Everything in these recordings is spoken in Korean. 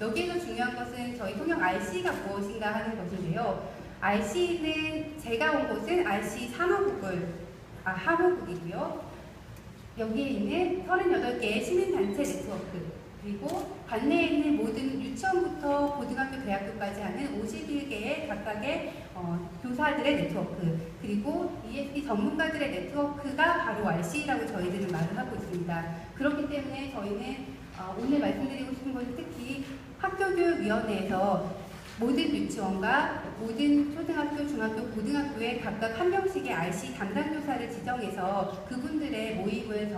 여기에서 중요한 것은 저희 통역 RC가 무엇인가 하는 것인데요. RC는 제가 온 곳은 RC 하모국이고요. 여기에 있는 38개의 시민단체 네트워크, 그리고 관내에 있는 모든 유치원부터 고등학교, 대학교까지 하는 51개의 각각의 교사들의 네트워크, 그리고 ESD 전문가들의 네트워크가 바로 RC라고 저희들은 말을 하고 있습니다. 그렇기 때문에 저희는 오늘 말씀드리고 싶은 것은 특히 학교교육위원회에서 모든 유치원과 모든 초등학교, 중학교, 고등학교에 각각 한 명씩의 RC 담당교사를 지정해서 그분들의 모임을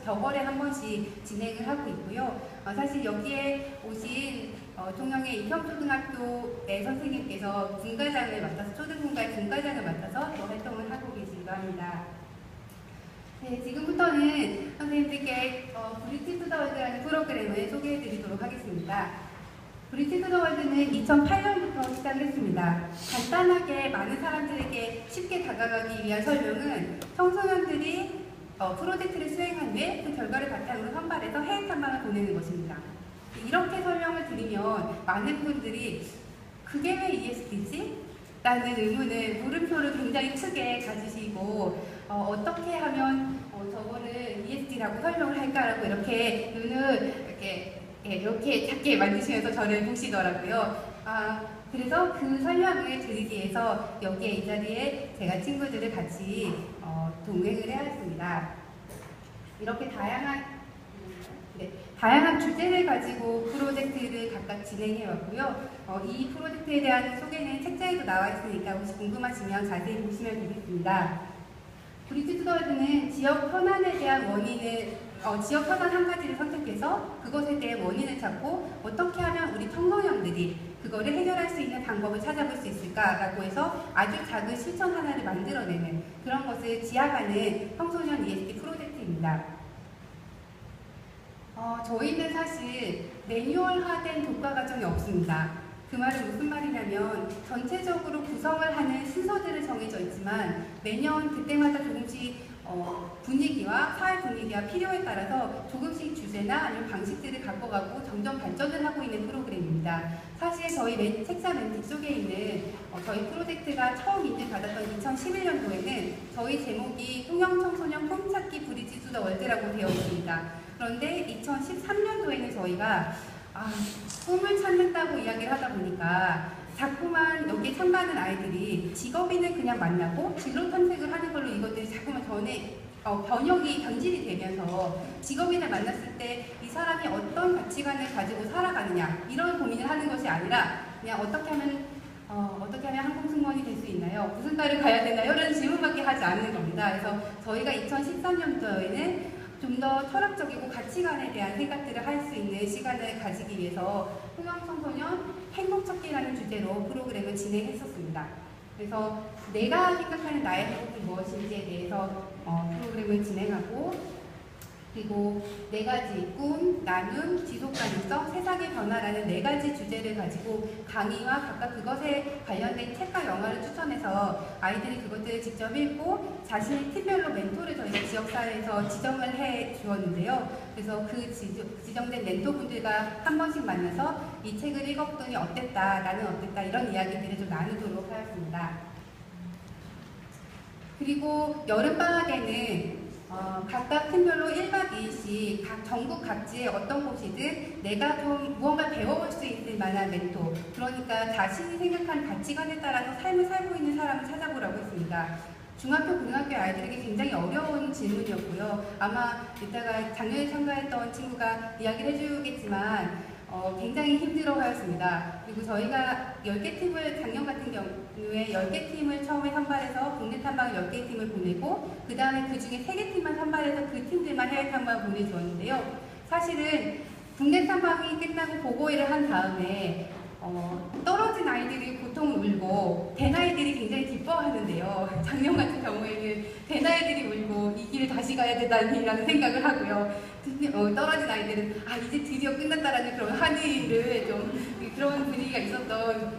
격월에 한 번씩 진행을 하고 있고요. 사실 여기에 오신 통영의 이평초등학교의 선생님께서 분과장을 맡아서, 초등분과의 분과장을 맡아서 또 활동을 하고 계시기도 합니다. 네, 지금부터는 선생님들께 브릿지 투 더 월드라는 프로그램을 소개해드리도록 하겠습니다. 브릿지 투 더 월드는 2008년부터 시작을 했습니다. 간단하게 많은 사람들에게 쉽게 다가가기 위한 설명은 청소년들이 프로젝트를 수행한 후에 그 결과를 바탕으로 선발해서 해외 탐방을 보내는 것입니다. 이렇게 설명을 드리면 많은 분들이 그게 왜 ESD지? 라는 의문을, 물음표를 굉장히 크게 가지시고 어떻게 하면 저거를 ESD라고 설명을 할까라고 이렇게 눈을 이렇게 작게 만드시면서 저를 보시더라고요. 그래서 그 설명을 드리기 위해서 여기에 이 자리에 제가 친구들을 같이 동행을 해왔습니다. 이렇게 다양한 주제를 가지고 프로젝트를 각각 진행해왔고요. 이 프로젝트에 대한 소개는 책자에도 나와 있으니까 혹시 궁금하시면 자세히 보시면 되겠습니다. 브릿지 투 더 월드는 지역 현안에 대한 지역 현안 한 가지를 선택해서 그것에 대해 원인을 찾고 어떻게 하면 우리 청소년들이 그거를 해결할 수 있는 방법을 찾아볼 수 있을까라고 해서 아주 작은 실천 하나를 만들어내는 그런 것을 지향하는 청소년 ESD 프로젝트입니다. 저희는 사실 매뉴얼화된 독과 과정이 없습니다. 그 말은 무슨 말이냐면 전체적으로 구성을 하는 순서들은 정해져 있지만 매년 그때마다 조금씩 분위기와 사회 분위기와 필요에 따라서 조금씩 주제나 아니면 방식들을 바꿔가고 점점 발전을 하고 있는 프로그램입니다. 사실 저희 책자 맨 뒤쪽에 있는 저희 프로젝트가 처음 인증받았던 2011년도에는 저희 제목이 통영 청소년 꿈찾기 브릿지 투 더 월드라고 되어 있습니다. 그런데 2013년도에는 저희가 꿈을 찾는다고 이야기를 하다 보니까 자꾸만 여기에 참가하는 아이들이 직업인을 그냥 만나고 진로 탐색을 하는 걸로 이것들이 자꾸만 변질이 되면서 직업인을 만났을 때 이 사람이 어떤 가치관을 가지고 살아가느냐 이런 고민을 하는 것이 아니라 그냥 어떻게 하면 항공승무원이 될 수 있나요? 무슨 과를 가야 되나요? 이런 질문밖에 하지 않는 겁니다. 그래서 저희가 2013년도에는 좀 더 철학적이고 가치관에 대한 생각들을 할 수 있는 시간을 가지기 위해서 통영 청소년 행복 찾기라는 주제로 프로그램을 진행했었습니다. 그래서 내가 생각하는 나의 행복은 무엇인지에 대해서 프로그램을 진행하고, 그리고 네 가지 꿈, 나눔, 지속가능성, 세상의 변화라는 네 가지 주제를 가지고 강의와 각각 그것에 관련된 책과 영화를 추천해서 아이들이 그것들을 직접 읽고 자신의 팀별로 멘토를 저희가 지역사회에서 지정을 해 주었는데요. 그래서 그 지정된 멘토분들과 한 번씩 만나서 이 책을 읽었더니 어땠다, 나는 어땠다 이런 이야기들을 좀 나누도록 하였습니다. 그리고 여름방학에는 각각 팀별로 1박 2일씩 전국 각지의 어떤 곳이든 내가 좀 무언가 배워볼 수 있을 만한 멘토, 그러니까 자신이 생각하는 가치관에 따라서 삶을 살고 있는 사람을 찾아보라고 했습니다. 중학교, 고등학교 아이들에게 굉장히 어려운 질문이었고요. 아마 이따가 작년에 참가했던 친구가 이야기를 해주겠지만 굉장히 힘들어하였습니다. 그리고 저희가 10개 팀을, 작년 같은 경우에 10개 팀을 처음에 선발해서 국내 탐방 10개 팀을 보내고 그 다음에 그 중에 3개 팀만 선발해서 그 팀들만 해외 탐방을 보내주었는데요. 사실은 국내 탐방이 끝나고 보고회를 한 다음에 떨어진 아이들이 보통 울고 된 아이들이 굉장히 기뻐하는데요. 작년 같은 경우에는 된 아이들이 울고 이 길을 다시 가야 되다니라는 생각을 하고요. 떨어진 아이들은 이제 드디어 끝났다라는 그런 한의를 좀 그런 분위기가 있었던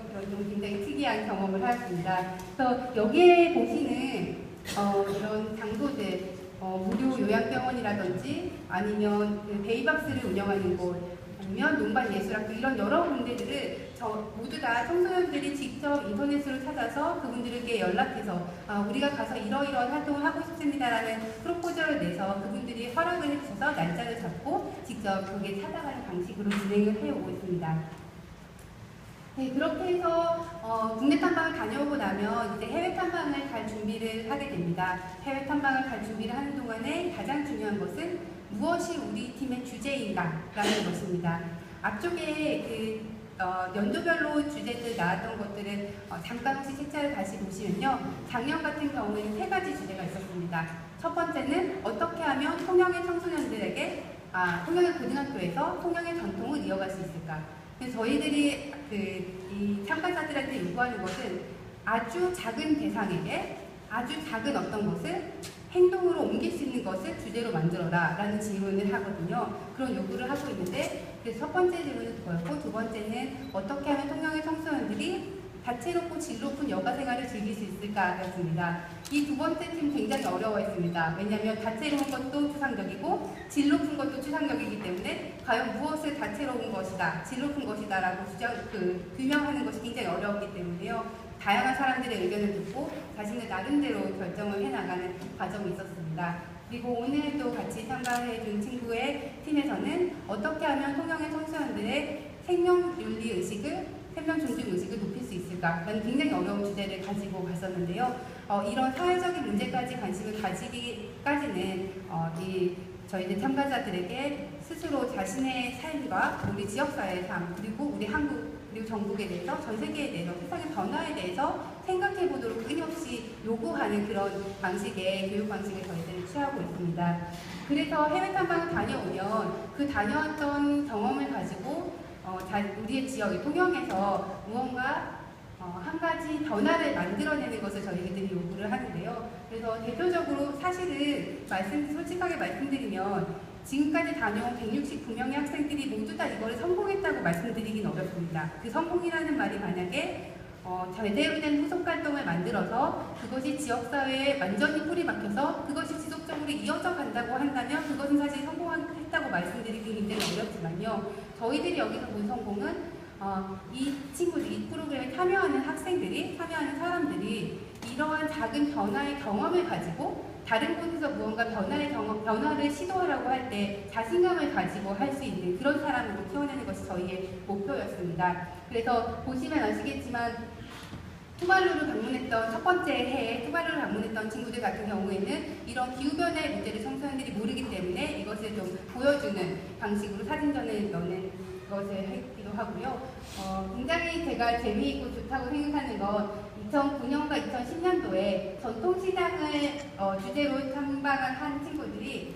그런 좀 굉장히 특이한 경험을 하였습니다. 그래서 여기에 보시는 이런 장소들, 무료 요양병원이라든지 아니면 그 베이박스를 운영하는 곳, 아니면 논반 예술학교 이런 여러 군데들을 모두 다 청소년들이 직접 인터넷으로 찾아서 그분들에게 연락해서 우리가 가서 이러이러한 활동을 하고 싶습니다라는 프로포저를 내서 그분들이 허락을 해주셔서 날짜를 잡고 직접 거기에 찾아가는 방식으로 진행을 해오고 있습니다. 네, 그렇게 해서 국내 탐방을 다녀오고 나면 이제 해외 탐방을 갈 준비를 하게 됩니다. 해외 탐방을 갈 준비를 하는 동안에 가장 중요한 것은 무엇이 우리 팀의 주제인가라는 것입니다. 앞쪽에 연도별로 주제들 나왔던 것들을 잠깐 혹시 책자를 다시 보시면요. 작년 같은 경우에는 3가지 주제가 있었습니다. 첫 번째는 어떻게 하면 통영의 청소년들에게 통영의 고등학교에서 통영의 전통을 이어갈 수 있을까? 그래서 저희들이 이 참가자들한테 요구하는 것은 아주 작은 대상에게 아주 작은 어떤 것을 행동으로 옮길 수 있는 것을 주제로 만들어라 라는 질문을 하거든요. 그런 요구를 하고 있는데 그래서 첫 번째 질문은 그거였고 두 번째는 어떻게 하면 통영의 청소년들이 다채롭고 질 높은 여가 생활을 즐길 수 있을까였습니다. 이 두 번째 팀 굉장히 어려워했습니다. 왜냐하면 다채로운 것도 추상적이고 질 높은 것도 추상적이기 때문에 과연 무엇을 다채로운 것이다, 질 높은 것이다 라고 규명하는 것이 굉장히 어려웠기 때문에요. 다양한 사람들의 의견을 듣고 자신의 나름대로 결정을 해나가는 과정이 있었습니다. 그리고 오늘도 같이 참가해준 친구의 팀에서는 어떻게 하면 통영의 청소년들의 생명윤리 의식을 생명 존중 의식을 높일 수 있을까라는 굉장히 어려운 주제를 가지고 갔었는데요. 이런 사회적인 문제까지 관심을 가지기까지는 저희들 참가자들에게 스스로 자신의 삶과 우리 지역사회의 삶 그리고 우리 한국 그리고 전국에 대해서 전 세계에 대해서 세상의 변화에 대해서 생각해 보도록 끊임없이 요구하는 그런 방식의 교육 방식을 저희들이 취하고 있습니다. 그래서 해외 탐방을 다녀오면 그 다녀왔던 경험을 가지고 우리의 지역, 통영에서 무언가 한 가지 변화를 만들어내는 것을 저희들이 요구를 하는데요. 그래서 대표적으로 사실은 솔직하게 말씀드리면 지금까지 다녀온 169명의 학생들이 모두 다 이거를 성공했다고 말씀드리기는 어렵습니다. 그 성공이라는 말이 만약에 제대로 된 후속 활동을 만들어서 그것이 지역사회에 완전히 뿌리 박혀서 그것이 지속적으로 이어져 간다고 한다면 그것은 사실 성공했다고 말씀드리기 굉장히 어렵지만요. 저희들이 여기서 본 성공은 이 친구들, 이 프로그램에 참여하는 참여하는 사람들이 이러한 작은 변화의 경험을 가지고 다른 곳에서 무언가 변화를 시도하라고 할 때 자신감을 가지고 할 수 있는 그런 사람으로 키워내는 것이 저희의 목표였습니다. 그래서 보시면 아시겠지만 투발루를 방문했던 첫 번째 해에 투발루를 방문했던 친구들 같은 경우에는 이런 기후변화의 문제를 청소년들이 모르기 때문에 이것을 좀 보여주는 방식으로 사진전을 넣는 것을 했기도 하고요. 굉장히 제가 재미있고 좋다고 생각하는 건 2009년과 2010년도에 전통시장을 주제로 탐방을 한 친구들이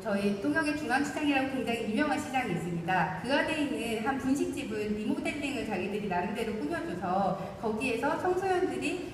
저희 통영의 중앙시장이라고 굉장히 유명한 시장이 있습니다. 그 안에 있는 한 분식집을 리모델링을 자기들이 나름대로 꾸며줘서 거기에서 청소년들이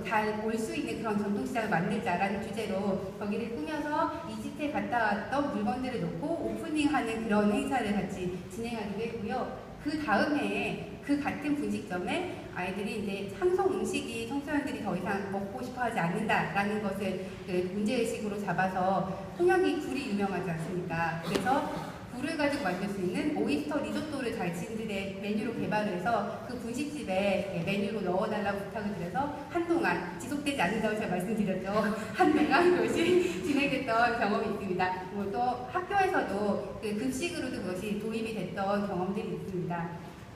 잘 올 수 있는 그런 전통시장을 만들자라는 주제로 거기를 꾸며서 이집트에 갔다 왔던 물건들을 놓고 오프닝하는 그런 행사를 같이 진행하기도 했고요. 그 다음 해에 그 같은 분식점에 아이들이 이제 상속 음식이 청소년들이 더 이상 먹고 싶어 하지 않는다라는 것을 문제의식으로 잡아서 통영이 굴이 유명하지 않습니까? 그래서 굴을 가지고 만들 수 있는 오이스터 리조또를 자신들의 메뉴로 개발을 해서 그 분식집에 메뉴로 넣어달라고 부탁을 드려서 한동안 지속되지 않는다고 제가 말씀드렸죠. 한동안 그것이 진행됐던 경험이 있습니다. 또 학교에서도 급식으로도 그것이 도입이 됐던 경험들이 있습니다.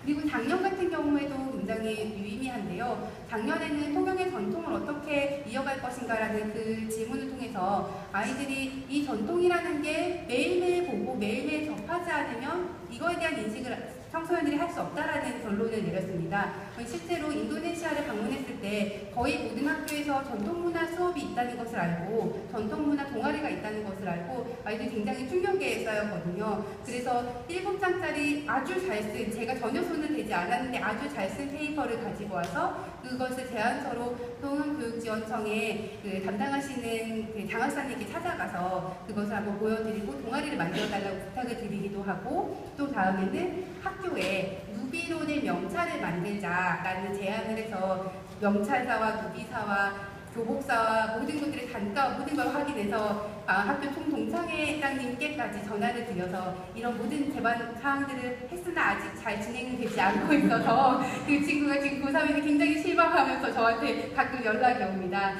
그리고 작년 같은 경우에도 굉장히 유의미한데요. 작년에는 통영의 전통을 어떻게 이어갈 것인가라는 그 질문을 통해서 아이들이 이 전통이라는 게 매일매일 보고 매일매일 접하지 않으면 이거에 대한 인식을 청소년들이 할 수 없다라는 결론을 내렸습니다. 실제로 인도네시아를 방문했을 때 거의 모든 학교에서 전통문화 수업이 있다는 것을 알고 전통문화 동아리가 있다는 것을 알고 아이들이 굉장히 충격에 쌓였거든요. 그래서 7장짜리 아주 잘 쓴, 제가 전혀 손을 대지 않았는데 아주 잘 쓴 페이퍼를 가지고 와서 그것을 제안서로 통영교육지원청에 담당하시는 장학사님께 찾아가서 그것을 한번 보여드리고 동아리를 만들어달라고 부탁을 드리기도 하고 또 다음에는 학교에 누비로 된 명찰을 만들자라는 제안을 해서 명찰사와 누비사와 교복사와 모든 것들의 단가, 모든 걸 확인해서 학교 총동창회장님께까지 전화를 드려서 이런 모든 제반 사항들을 했으나 아직 잘 진행되지 않고 있어서 그 친구가 지금 고3에서 굉장히 실망하면서 저한테 가끔 연락이 옵니다.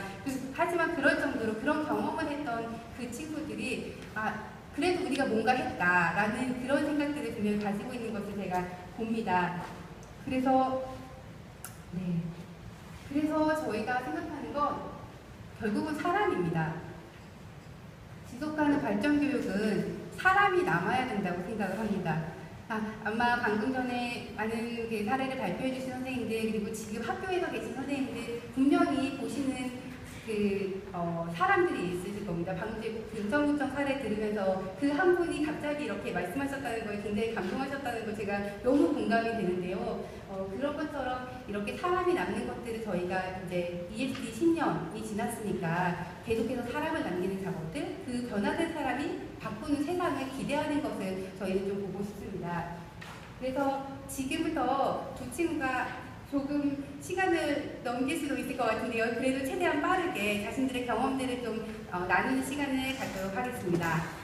하지만 그럴 정도로 그런 경험을 했던 그 친구들이 그래도 우리가 뭔가 했다라는 그런 생각들을 분명히 가지고 있는 것을 제가 봅니다. 그래서 저희가 생각하는 건 결국은 사람입니다. 지속가는 발전교육은 사람이 남아야 된다고 생각을 합니다. 아마 방금 전에 많은 사례를 발표해 주신 선생님들, 그리고 지금 학교에서 계신 선생님들 분명히 보시는 사람들이 있으실 겁니다. 방금 금정구청 사례 들으면서 그 한 분이 갑자기 이렇게 말씀하셨다는 거에 굉장히 감동하셨다는 거 제가 너무 공감이 되는데요. 그런 것처럼 이렇게 사람이 남는 것들을 저희가 이제 ESD 10년이 지났으니까 계속해서 사람을 남기는 작업들, 그 변화된 사람이 바꾸는 세상을 기대하는 것을 저희는 좀 보고 싶습니다. 그래서 지금부터 두 친구가 조금 시간을 넘길 수도 있을 것 같은데요. 그래도 최대한 빠르게 자신들의 경험들을 좀 나누는 시간을 갖도록 하겠습니다.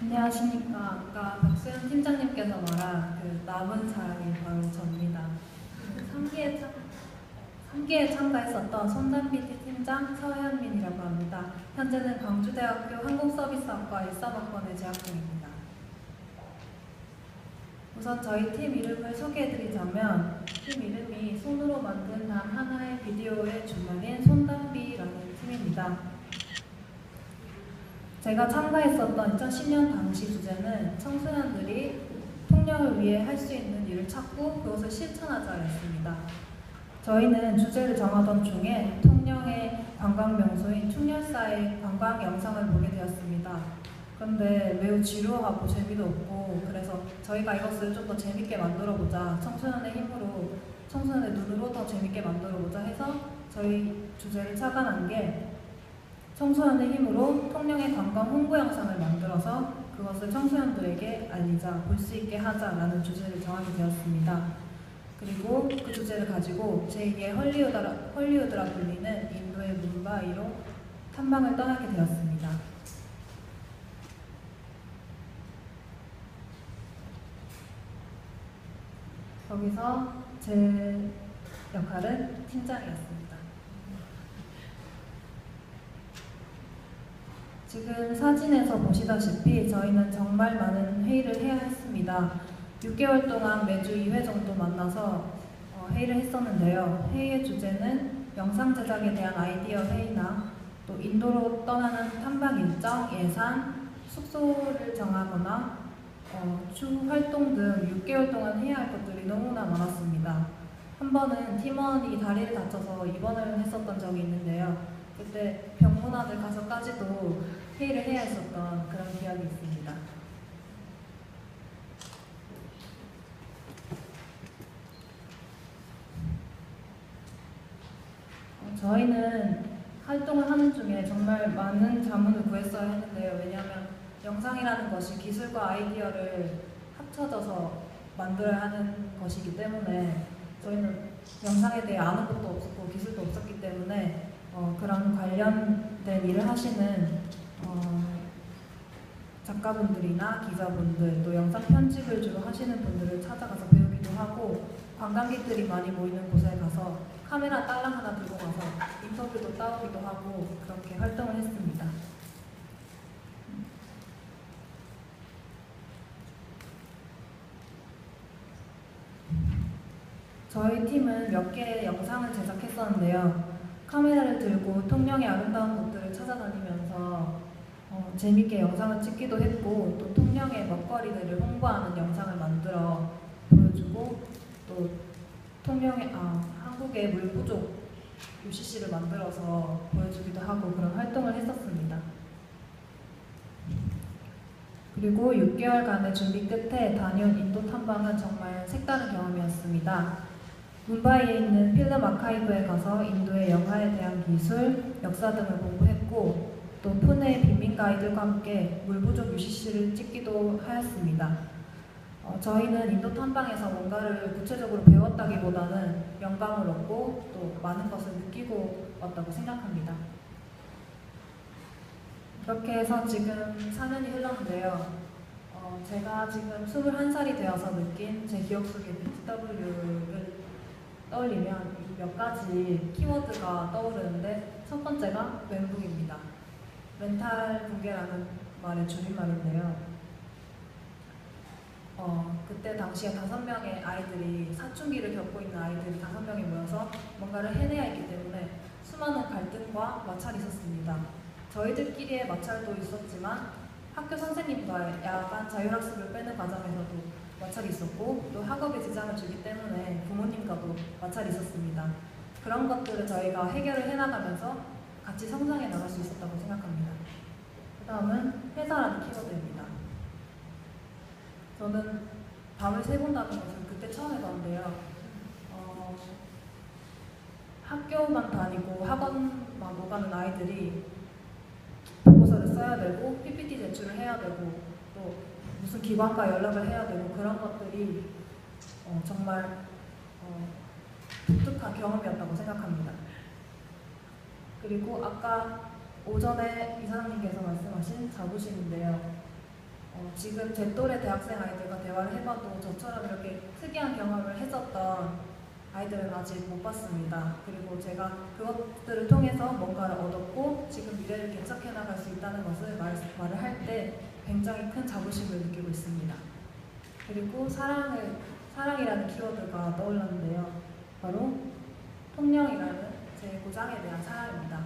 안녕하십니까. 아까 박수현 팀장님께서 말한 그 남은 사람이 바로 접니다. 3기에 참가했었던 손담비 팀장 서현민이라고 합니다. 현재는 광주대학교 항공서비스학과 13학번에 재학 중입니다. 우선 저희 팀 이름을 소개해드리자면 팀 이름이 손으로 만든 단 하나의 비디오의 주말인 손담비라는 팀입니다. 제가 참가했었던 2010년 당시 주제는 청소년들이 통령을 위해 할 수 있는 일을 찾고 그것을 실천하자였습니다. 저희는 주제를 정하던 중에 통영의 관광 명소인 충렬사의 관광 영상을 보게 되었습니다. 그런데 매우 지루하고 재미도 없고, 그래서 저희가 이것을 좀 더 재밌게 만들어보자, 청소년의 힘으로, 청소년의 눈으로 더 재밌게 만들어보자 해서 저희 주제를 착안한 게 청소년의 힘으로 통영의 관광 홍보 영상을 만들어서 그것을 청소년들에게 알리자, 볼 수 있게 하자라는 주제를 정하게 되었습니다. 그리고 그 주제를 가지고 제2의 헐리우드라 불리는 인도의 뭄바이로 탐방을 떠나게 되었습니다. 거기서 제 역할은 팀장이었습니다. 지금 사진에서 보시다시피 저희는 정말 많은 회의를 해야 했습니다. 6개월 동안 매주 2회 정도 만나서 회의를 했었는데요. 회의의 주제는 영상 제작에 대한 아이디어 회의나 또 인도로 떠나는 탐방 일정, 예산, 숙소를 정하거나 추후 활동 등 6개월 동안 해야 할 것들이 너무나 많았습니다. 한 번은 팀원이 다리를 다쳐서 입원을 했었던 적이 있는데요. 그때 병문안을 가서까지도 회의를 해야 했었던 그런 기억이 있습니다. 저희는 활동을 하는 중에 정말 많은 자문을 구했어야 했는데요. 왜냐하면 영상이라는 것이 기술과 아이디어를 합쳐져서 만들어야 하는 것이기 때문에 저희는 영상에 대해 아는 것도 없었고 기술도 없었기 때문에 그런 관련된 일을 하시는 작가분들이나 기자분들, 또 영상 편집을 주로 하시는 분들을 찾아가서 배우기도 하고, 관광객들이 많이 모이는 곳에 가서 카메라 딸랑 하나 들고 가서 인터뷰도 따오기도 하고 그렇게 활동을 했습니다. 저희 팀은 몇 개의 영상을 제작했었는데요. 카메라를 들고 통영의 아름다운 곳들을 찾아다니면서 재밌게 영상을 찍기도 했고, 또 통영의 먹거리들을 홍보하는 영상을 만들어 보여주고, 또 통영의 한국의 물 부족 UCC를 만들어서 보여주기도 하고 그런 활동을 했었습니다. 그리고 6개월간의 준비 끝에 다녀온 인도 탐방은 정말 색다른 경험이었습니다. 뭄바이에 있는 필름 아카이브에 가서 인도의 영화에 대한 기술, 역사 등을 공부했고, 또 푸네의 빈민 가이들과 함께 물 부족 UCC를 찍기도 하였습니다. 저희는 인도 탐방에서 뭔가를 구체적으로 배웠다기보다는 영감을 얻고 또 많은 것을 느끼고 왔다고 생각합니다. 그렇게 해서 지금 4년이 흘렀는데요. 제가 지금 21살이 되어서 느낀 제 기억 속의 BTW를 떠올리면 몇 가지 키워드가 떠오르는데, 첫 번째가 멘붕입니다. 멘탈 붕괴라는 말의 줄임말인데요. 그때 당시에 5명의 아이들이, 사춘기를 겪고 있는 아이들이 5명이 모여서 뭔가를 해내야 했기 때문에 수많은 갈등과 마찰이 있었습니다. 저희들끼리의 마찰도 있었지만 학교 선생님과의 야간 자율학습을 빼는 과정에서도 마찰이 있었고, 또 학업에 지장을 주기 때문에 부모님과도 마찰이 있었습니다. 그런 것들을 저희가 해결을 해나가면서 같이 성장해 나갈 수 있었다고 생각합니다. 그 다음은 회사라는 키워드입니다. 저는 밤을 새본다는 것을 그때 처음 해봤는데요. 학교만 다니고 학원만 오가는 아이들이 보고서를 써야 되고 PPT 제출을 해야 되고 또 무슨 기관과 연락을 해야 되고, 그런 것들이 정말 독특한 경험이었다고 생각합니다. 그리고 아까 오전에 이사장님께서 말씀하신 자부심인데요. 지금 제 또래 대학생 아이들과 대화를 해봐도 저처럼 이렇게 특이한 경험을 했었던 아이들은 아직 못 봤습니다. 그리고 제가 그것들을 통해서 뭔가를 얻었고 지금 미래를 개척해 나갈 수 있다는 것을 말을 할 때 굉장히 큰 자부심을 느끼고 있습니다. 그리고 사랑이라는 키워드가 떠올랐는데요. 바로 통영이라는 제 고장에 대한 사랑입니다.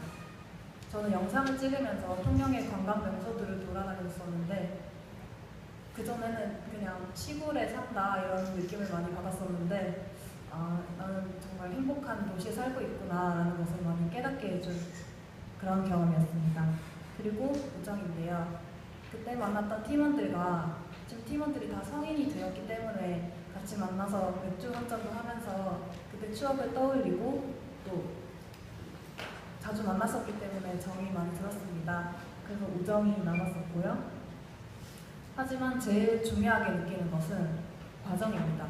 저는 영상을 찍으면서 통영의 관광 명소들을 돌아다녔었는데, 그전에는 그냥 시골에 산다 이런 느낌을 많이 받았었는데, 나는 정말 행복한 도시에 살고 있구나 라는 것을 많이 깨닫게 해준 그런 경험이었습니다. 그리고 우정인데요. 그때 만났던 팀원들과 지금 팀원들이 다 성인이 되었기 때문에 같이 만나서 맥주 한잔도 하면서 그때 추억을 떠올리고 또 자주 만났었기 때문에 정이 많이 들었습니다. 그래서 우정이 남았었고요. 하지만 제일 중요하게 느끼는 것은 과정입니다.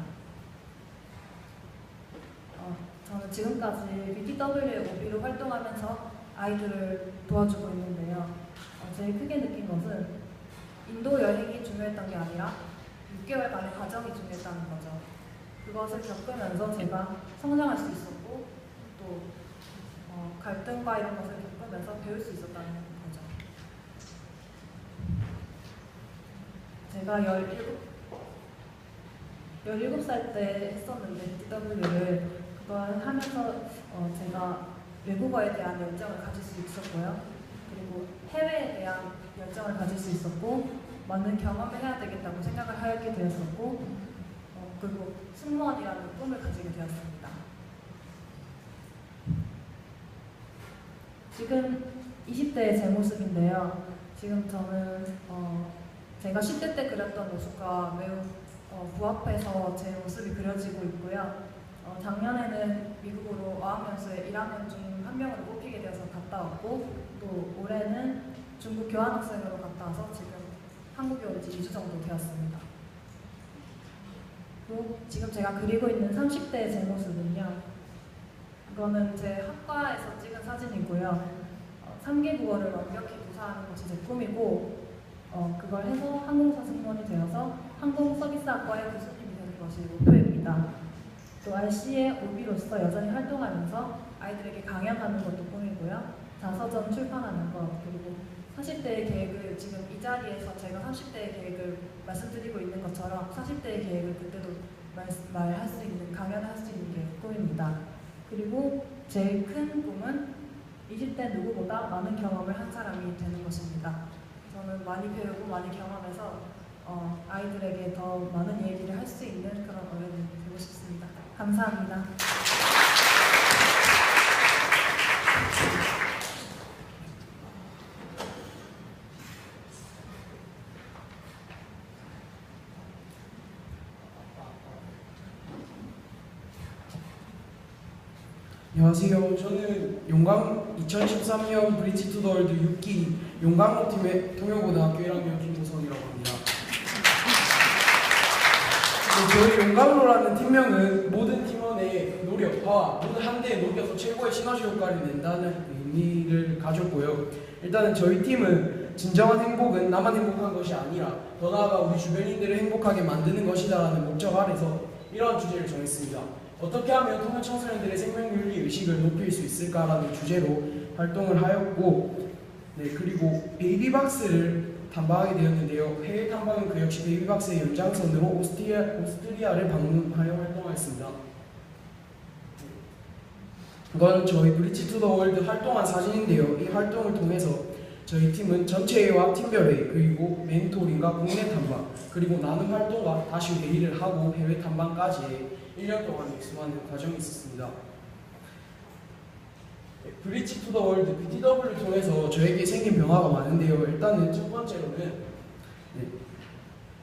저는 지금까지 BTW OB로 활동하면서 아이들을 도와주고 있는데요. 제일 크게 느낀 것은 인도 여행이 중요했던 게 아니라 6개월간의 과정이 중요했다는 거죠. 그것을 겪으면서 제가 성장할 수 있었고 또 갈등과 이런 것을 겪으면서 배울 수 있었다는 거죠. 제가 17살 때 했었는데 BTW를 그걸 하면서 제가 외국어에 대한 열정을 가질 수 있었고요. 그리고 해외에 대한 열정을 가질 수 있었고, 많은 경험을 해야 되겠다고 생각을 하게 되었었고, 그리고 승무원이라는 꿈을 가지게 되었습니다. 지금 20대의 제 모습인데요. 지금 저는 제가 10대 때 그렸던 모습과 매우 부합해서 제 모습이 그려지고 있고요. 작년에는 미국으로 어학연수에 1학년 중 한 명으로 뽑히게 되어서 갔다 왔고, 또 올해는 중국 교환학생으로 갔다 와서 지금 한국에 온 지 2주 정도 되었습니다. 또 지금 제가 그리고 있는 30대의 제 모습은요. 이거는 제 학과에서 찍은 사진이고요. 3개 국어를 완벽히 구사하는 것이 제 꿈이고, 그걸 해서 항공사 승무원이 되어서 항공서비스학과의 교수님이 되는 것이 목표입니다. 또 RC의 OB로서 여전히 활동하면서 아이들에게 강연하는 것도 꿈이고요. 자서전 출판하는 것, 그리고 40대의 계획을 지금 이 자리에서 제가 30대의 계획을 말씀드리고 있는 것처럼 40대의 계획을 그때도 말할 수 있는, 강연을 할 수 있는 게 꿈입니다. 그리고 제일 큰 꿈은 20대 누구보다 많은 경험을 한 사람이 되는 것입니다. 저는 많이 배우고 많이 경험해서 아이들에게 더 많은 얘기를 할 수 있는 그런 어른이 되고 싶습니다. 감사합니다. 안녕하세요. 저는 2013년 브릿지 투 더 월드 6기 용광로 팀의 통영고등학교 1학년 김우성이라고 합니다. 저희 용광로라는 팀명은 모든 팀원의 노력과 모든 한대에 녹여서 최고의 시너지 효과를 낸다는 의미를 가졌고요. 일단은 저희 팀은 진정한 행복은 나만 행복한 것이 아니라 더 나아가 우리 주변인들을 행복하게 만드는 것이다라는 목적 아래서 이러한 주제를 정했습니다. 어떻게 하면 통합 청소년들의 생명윤리 의식을 높일 수 있을까라는 주제로 활동을 하였고, 네, 그리고 베이비박스를 탐방하게 되었는데요. 해외 탐방은 그 역시 베이비박스의 연장선으로 오스트리아를 방문하여 활동하였습니다. 이건 저희 브릿지 투 더 월드 활동한 사진인데요. 이 활동을 통해서 저희 팀은 전체회와 팀별회의, 그리고 멘토링과 국내 탐방, 그리고 나눔 활동과 다시 회의를 하고 해외 탐방까지 1년 동안 익숙하는 과정이 있었습니다. 브릿지 투 더 월드 BTW를 통해서 저에게 생긴 변화가 많은데요. 일단은 첫 번째로는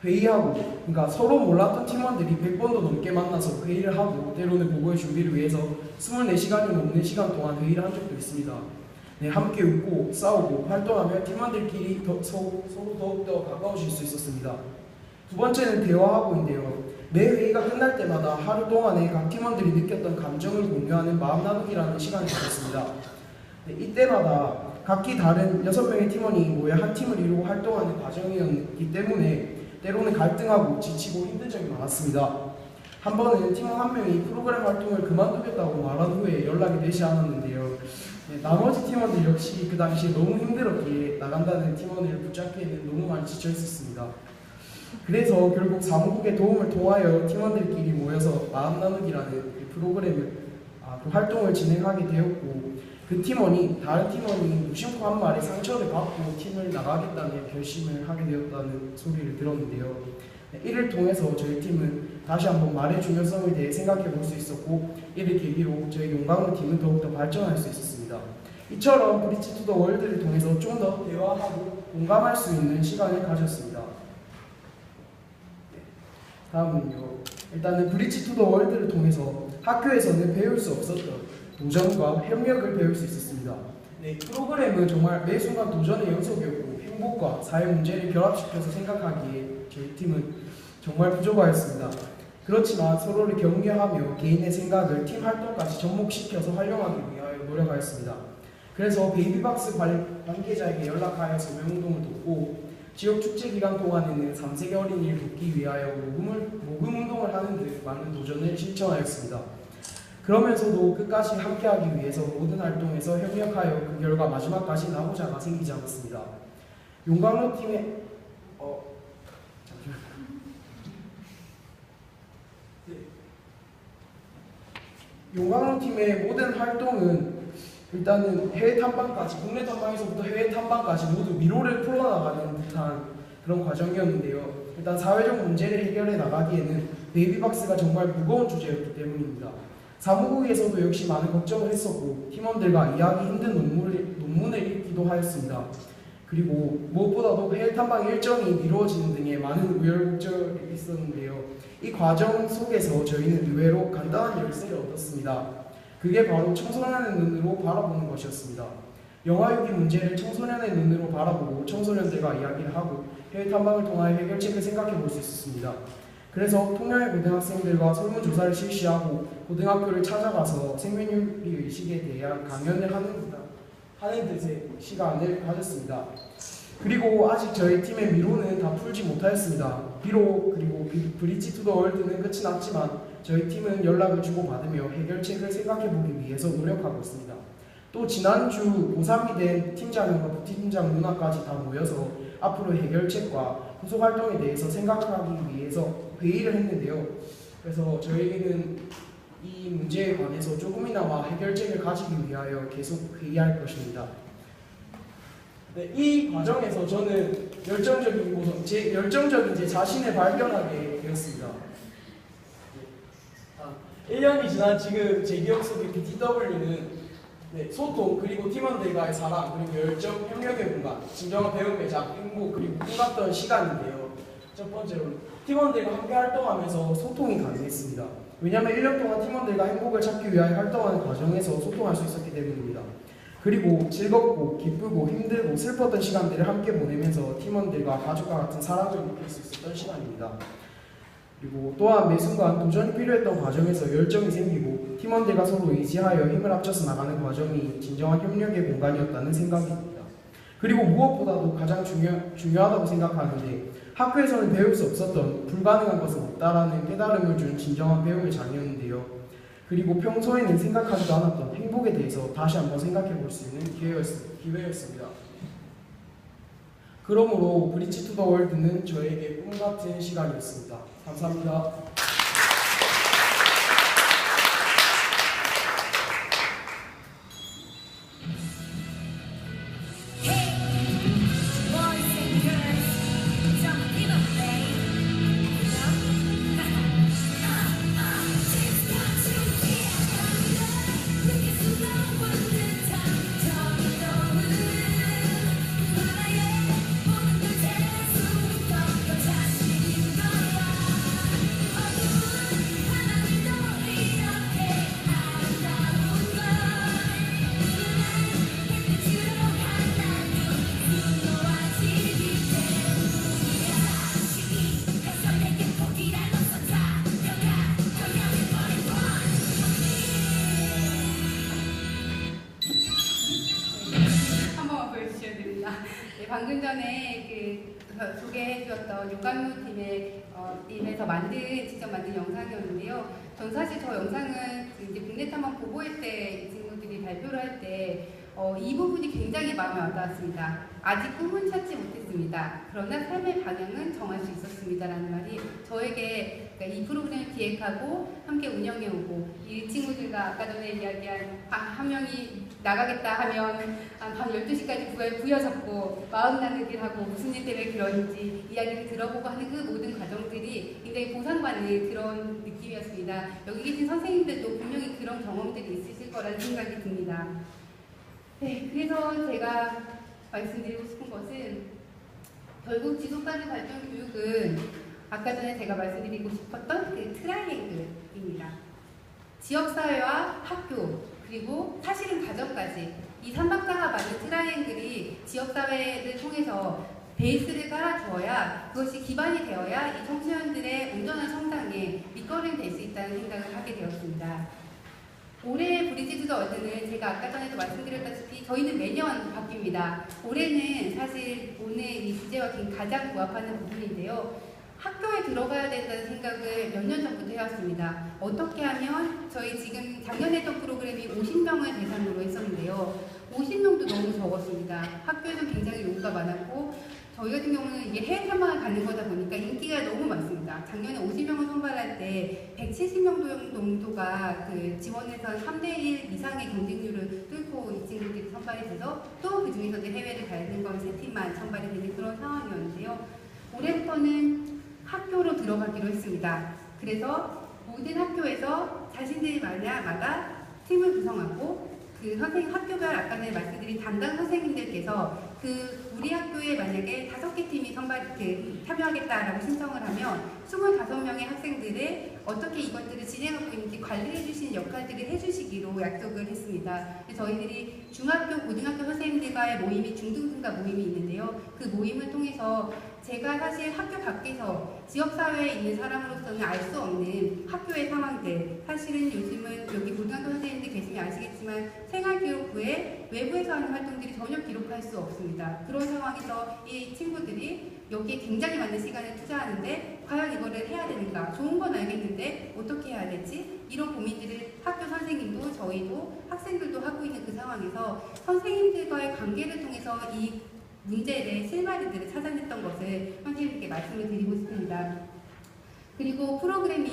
회의하고, 그러니까 서로 몰랐던 팀원들이 100번도 넘게 만나서 회의를 하고, 때로는 보고의 준비를 위해서 24시간이 넘는 시간 동안 회의를 한 적도 있습니다. 네, 함께 웃고 싸우고 활동하며 팀원들끼리 서로 더욱더 가까워질 수 있었습니다. 두 번째는 대화하고인데요. 매 회의가 끝날 때마다 하루 동안에 각 팀원들이 느꼈던 감정을 공유하는 마음 나누기라는 시간을 가졌습니다. 네, 이때마다 각기 다른 6명의 팀원이 모여 한 팀을 이루고 활동하는 과정이었기 때문에 때로는 갈등하고 지치고 힘든 적이 많았습니다. 한 번은 팀원 한 명이 프로그램 활동을 그만두겠다고 말한 후에 연락이 되지 않았는데요. 네, 나머지 팀원들 역시 그 당시에 너무 힘들었기에 나간다는 팀원을 붙잡기에는 너무 많이 지쳐 있었습니다. 그래서 결국 사무국의 도움을 통하여 팀원들끼리 모여서 마음 나누기라는 그 프로그램을 그 활동을 진행하게 되었고, 그 팀원이 다른 팀원이 무심코 한 말에 상처를 받고 팀을 나가겠다는 결심을 하게 되었다는 소리를 들었는데요. 이를 통해서 저희 팀은 다시 한번 말의 중요성에 대해 생각해 볼 수 있었고, 이를 계기로 저희 용광로 팀은 더욱더 발전할 수 있었습니다. 이처럼 브릿지 투 더 월드를 통해서 좀 더 대화하고 공감할 수 있는 시간을 가졌습니다. 다음은요. 일단은 브릿지 투 더 월드를 통해서 학교에서는 배울 수 없었던 도전과 협력을 배울 수 있었습니다. 네, 프로그램은 정말 매 순간 도전의 연속이었고 행복과 사회 문제를 결합시켜서 생각하기에 저희 팀은 정말 부족하였습니다. 그렇지만 서로를 격려하며 개인의 생각을 팀 활동까지 접목시켜서 활용하기 위하여 노력하였습니다. 그래서 베이비박스 관계자에게 연락하여 서명운동을 돕고, 지역 축제 기간 동안에는 3세기 어린이를 돕기 위하여 모금 운동을 하는 등 많은 도전을 실천하였습니다. 그러면서도 끝까지 함께하기 위해서 모든 활동에서 협력하여 그 결과 마지막까지 나고자가 생기지 않았습니다. 용광로 팀의 용광로 팀의 모든 활동은 일단은 해외 탐방까지, 국내 탐방에서부터 해외 탐방까지 모두 미로를 풀어나가는 듯한 그런 과정이었는데요. 일단 사회적 문제를 해결해 나가기에는 베이비박스가 정말 무거운 주제였기 때문입니다. 사무국에서도 역시 많은 걱정을 했었고 팀원들과 이해하기 힘든 논문을 읽기도 하였습니다. 그리고 무엇보다도 해외 탐방 일정이 미루어지는 등의 많은 우여곡절이 있었는데요. 이 과정 속에서 저희는 의외로 간단한 열쇠를 얻었습니다. 그게 바로 청소년의 눈으로 바라보는 것이었습니다. 영아유기 문제를 청소년의 눈으로 바라보고 청소년들과 이야기를 하고 해외 탐방을 통하여 해결책을 생각해 볼 수 있었습니다. 그래서 통영의 고등학생들과 설문조사를 실시하고 고등학교를 찾아가서 생명윤리 의식에 대한 강연을 하는 듯의 시간을 가졌습니다. 그리고 아직 저희 팀의 미로는 다 풀지 못하였습니다. 비록 그리고 브릿지 투 더 월드는 끝이 났지만 저희 팀은 연락을 주고받으며 해결책을 생각해보기 위해서 노력하고 있습니다. 또 지난주 고3이 된 팀장과 부팀장 누나까지 다 모여서 앞으로 해결책과 후속 활동에 대해서 생각하기 위해서 회의를 했는데요. 그래서 저희는 이 문제에 관해서 조금이나마 해결책을 가지기 위하여 계속 회의할 것입니다. 네, 이 과정에서 저는 열정적인 제 자신을 발견하게 되었습니다. 1년이 지난 지금 제 기억 속의 BTW는 소통, 그리고 팀원들과의 사랑, 그리고 열정, 협력의 공간, 진정한 배움 매장, 행복, 그리고 꿈같던 시간인데요. 첫 번째로 팀원들과 함께 활동하면서 소통이 가능했습니다. 왜냐하면 1년 동안 팀원들과 행복을 찾기 위하여 활동하는 과정에서 소통할 수 있었기 때문입니다. 그리고 즐겁고 기쁘고 힘들고 슬펐던 시간들을 함께 보내면서 팀원들과 가족과 같은 사랑을 느낄 수 있었던 시간입니다. 그리고 또한 매 순간 도전이 필요했던 과정에서 열정이 생기고 팀원들과 서로 의지하여 힘을 합쳐서 나가는 과정이 진정한 협력의 공간이었다는 생각이 듭니다. 그리고 무엇보다도 가장 중요하다고 생각하는데 학교에서는 배울 수 없었던 불가능한 것은 없다라는 깨달음을 준 진정한 배움의 장이었는데요. 그리고 평소에는 생각하지도 않았던 행복에 대해서 다시 한번 생각해 볼 수 있는 기회였습니다. 그러므로 브릿지 투 더 월드는 저에게 꿈 같은 시간이었습니다. 감사합니다. 방금 전에 소개해주었던 용광로 팀에서 직접 만든 영상이었는데요. 전 사실 저 영상은 이제 국내 탐험 보고회 때 이 친구들이 발표를 할 때 이 부분이 굉장히 마음에 와닿았습니다. 아직 꿈은 찾지 못했습니다. 그러나 삶의 방향은 정할 수 있었습니다라는 말이 저에게 그러니까 이 프로그램을 기획하고 함께 운영해오고 이 친구들과 아까 전에 이야기한 한 명이 나가겠다 하면 밤 12시까지 부여잡고 마음 나누기를 하고 무슨 일 때문에 그런지 이야기를 들어보고 하는 그 모든 과정들이 굉장히 보상받는 그런 느낌이었습니다. 여기 계신 선생님들도 분명히 그런 경험들이 있으실 거라는 생각이 듭니다. 네, 그래서 제가 말씀드리고 싶은 것은 결국 지속가능 발전 교육은 아까 전에 제가 말씀드리고 싶었던 그 트라이앵글입니다. 지역사회와 학교 그리고 사실은 가정까지 이 삼박자가 맞는 트라이앵글이 지역사회를 통해서 베이스를 깔아주어야 그것이 기반이 되어야 이 청소년들의 온전한 성장에 밑거름이 될 수 있다는 생각을 하게 되었습니다. 올해 브릿지 투 더 월드는 제가 아까 전에도 말씀드렸다시피 저희는 매년 바뀝니다. 올해는 사실 오늘 이 주제와 가장 부합하는 부분인데요. 학교에 들어가야 된다는 생각을 몇 년 전부터 해왔습니다. 어떻게 하면 저희 지금 작년에 했던 프로그램이 50명을 대상으로 했었는데요. 50명도 너무 적었습니다. 학교에서 굉장히 요구가 많았고 저희 같은 경우는 이게 해외 탐방을 가는 거다 보니까 인기가 너무 많습니다. 작년에 50명을 선발할 때 170명 정도가 그 지원에서 3대1 이상의 경쟁률을 뚫고 이 친구들이 선발이 돼서 또 그 중에서도 해외를 가는 건 3팀만 선발이 되는 그런 상황이었는데요. 올해부터는 학교로 들어가기로 했습니다. 그래서 모든 학교에서 자신들이 마다 팀을 구성하고 그 학교별 아까 전에 말씀드린 담당 선생님들께서 우리 학교에 만약에 5개 팀이 참여하겠다라고 신청을 하면 25명의 학생들을 어떻게 이것들을 진행하고 있는지 관리해 주시는 역할들을 해주시기로 약속을 했습니다. 저희들이 중학교, 고등학교 선생님들과의 모임이 중등생과 모임이 있는데요. 그 모임을 통해서 제가 사실 학교 밖에서 지역사회에 있는 사람으로서는 알 수 없는 학교의 상황들, 사실은 요즘은 여기 고등학교 선생님들 계시면 아시겠지만 생활기록부에 외부에서 하는 활동들이 전혀 기록할 수 없습니다. 그런 상황에서 이 친구들이 여기에 굉장히 많은 시간을 투자하는데 과연 이거를 해야 되는가? 좋은 건 알겠는데 어떻게 해야 되지? 이런 고민들을 학교 선생님도 저희도 학생들도 하고 있는 그 상황에서 선생님들과의 관계를 통해서 이 문제를 실마리들을 찾아냈던 것을 선생님께 말씀을 드리고 싶습니다. 그리고 프로그램이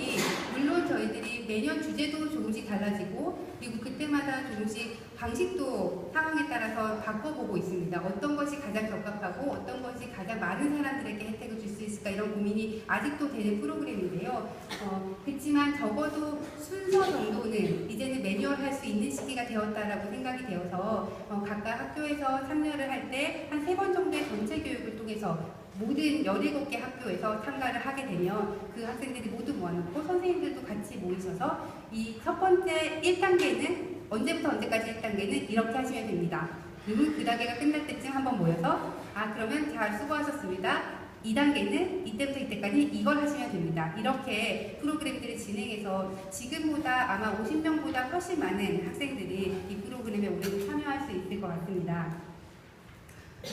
물론 저희들이 매년 주제도 조금씩 달라지고 그리고 그때마다 조금씩 방식도 상황에 따라서 바꿔보고 있습니다. 어떤 것이 가장 적합하고 어떤 것이 가장 많은 사람들에게 혜택을 줄 수 있을까 이런 고민이 아직도 되는 프로그램인데요. 그렇지만 적어도 순서 정도는 이제는 매뉴얼 할 수 있는 시기가 되었다라고 생각이 되어서 각각 학교에서 참여를 할 때 한 3번 정도의 전체 교육을 통해서 모든 17개 학교에서 참가를 하게 되면 그 학생들이 모두 모아놓고 선생님들도 같이 모이셔서 이 첫 번째 1단계는 언제부터 언제까지 1단계는 이렇게 하시면 됩니다. 그리고 그 단계가 끝날 때쯤 한번 모여서 그러면 잘 수고하셨습니다. 2단계는 이때부터 이때까지 이걸 하시면 됩니다. 이렇게 프로그램들을 진행해서 지금보다 아마 50명보다 훨씬 많은 학생들이 이 프로그램에 올해 참여할 수 있을 것 같습니다.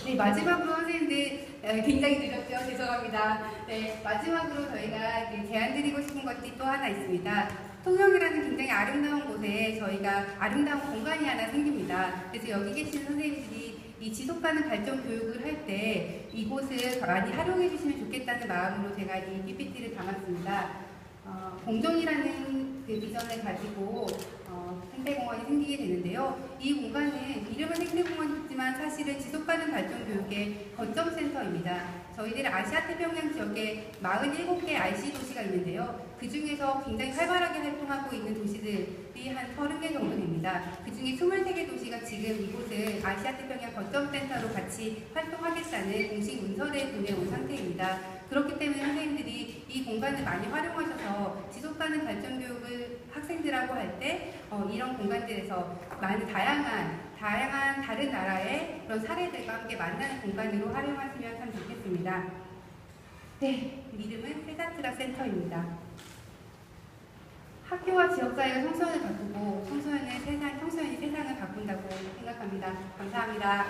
네, 마지막으로 선생님들 굉장히 늦었죠? 죄송합니다. 네, 마지막으로 저희가 제안드리고 싶은 것이 또 하나 있습니다. 통영이라는 굉장히 아름다운 곳에 저희가 아름다운 공간이 하나 생깁니다. 그래서 여기 계신 선생님들이 이 지속가능 발전 교육을 할 때 이곳을 많이 활용해 주시면 좋겠다는 마음으로 제가 이 PPT를 담았습니다. 공정이라는 그 비전을 가지고 생태공원이 생기게 되는데요. 이 공간은 이름은 생태공원이지만 사실은 지속가능 발전 교육의 거점센터입니다. 저희들 아시아태평양 지역에 47개 RC 도시가 있는데요. 그 중에서 굉장히 활발하게 활동하고 있는 도시들이 한 30개 정도 됩니다. 그 중에 23개 도시가 지금 이곳을 아시아태평양 거점센터로 같이 활동하겠다는 공식 문서를 보내온 상태입니다. 그렇기 때문에 선생님들이 이 공간을 많이 활용하셔서 지속가능 발전 교육을 학생들하고 할 때 이런 공간들에서 많은 다양한 다른 나라의 그런 사례들과 함께 만나는 공간으로 활용하시면 참 좋겠습니다. 네, 이름은 세자트라 센터입니다. 학교와 지역사회가 청소년을 바꾸고 청소년이 세상을 바꾼다고 생각합니다. 감사합니다.